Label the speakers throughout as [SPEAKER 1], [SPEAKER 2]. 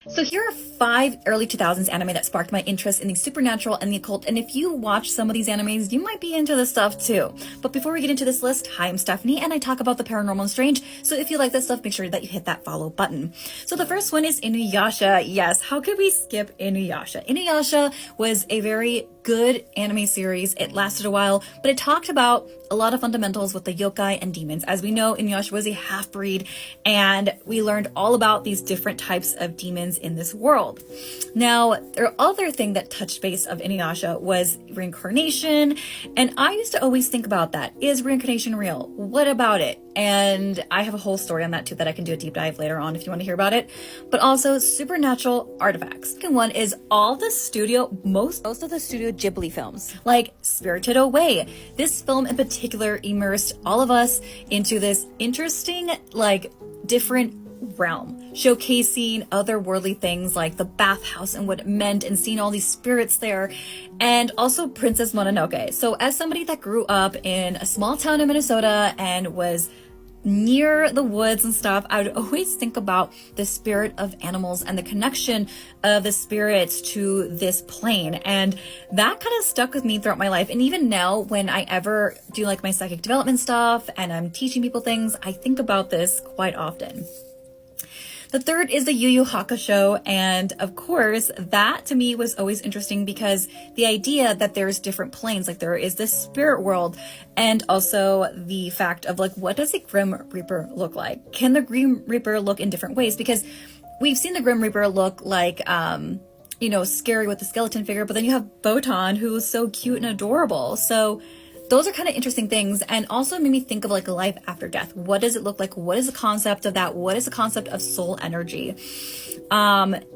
[SPEAKER 1] So here are 5 early 2000s anime that sparked my interest in the supernatural and the occult, and if you watch some of these animes, you might be into this stuff too. But before we get into this list, hi, I'm Steffany, and I talk about the paranormal and strange, so if you like this stuff, make sure that you hit that follow button. So the first one is Inu Yasha. Yes, how could we skip Inu Yasha? Inu Yasha was a very good anime series. It lasted a while, but it talked about a lot of fundamentals with the yokai and demons. As we know, Inuyasha was a half-breed, and we learned all about these different types of demons in this world. Now, the other thing that touched base of Inuyasha was reincarnation, and I used to always think about that. Is reincarnation real? What about it? And I have a whole story on that too that I can do a deep dive later on if you want to hear about it. But also supernatural artifacts. Second one is all the most of the Studio Ghibli films, like Spirited Away. This film in particular immersed all of us into this interesting, different realm, showcasing otherworldly things like the bathhouse and what it meant, and seeing all these spirits there, and also Princess Mononoke. So as somebody that grew up in a small town in Minnesota and was near the woods and stuff, I would always think about the spirit of animals and the connection of the spirits to this plane, and that kind of stuck with me throughout my life. And even now, when I ever do my psychic development stuff and I'm teaching people things, I think about this quite often. The third is the Yu Hakusho, and of course, that to me was always interesting because the idea that there's different planes, there is this spirit world, and also the fact of what does a Grim Reaper look like? Can the Grim Reaper look in different ways? Because we've seen the Grim Reaper look scary with the skeleton figure, but then you have Botan, who's so cute and adorable. So those are kind of interesting things, and also made me think of life after death. What does it look like? What is the concept of that? What is the concept of soul energy?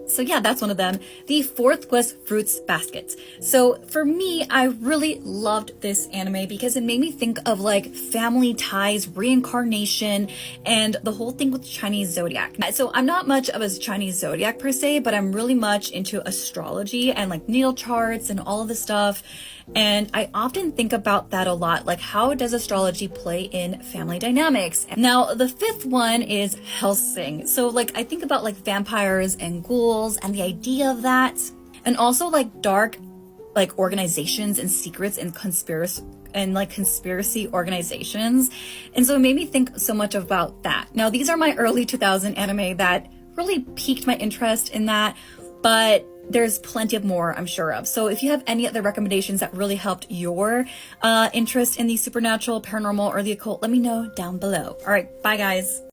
[SPEAKER 1] So yeah, that's one of them. The fourth was Fruits Baskets. So for me, I really loved this anime because it made me think of family ties, reincarnation, and the whole thing with Chinese zodiac. So I'm not much of a Chinese zodiac per se, but I'm really much into astrology and natal charts and all of this stuff. And I often think about that a lot, how does astrology play in family dynamics? Now, the fifth one is Hellsing. So I think about vampires and ghouls and the idea of that, and also dark organizations and secrets and conspiracy organizations. And so it made me think so much about that. Now, these are my early 2000 anime that really piqued my interest in that, but there's plenty of more I'm sure of. So if you have any other recommendations that really helped your interest in the supernatural, paranormal, or the occult, let me know down below. All right, bye guys.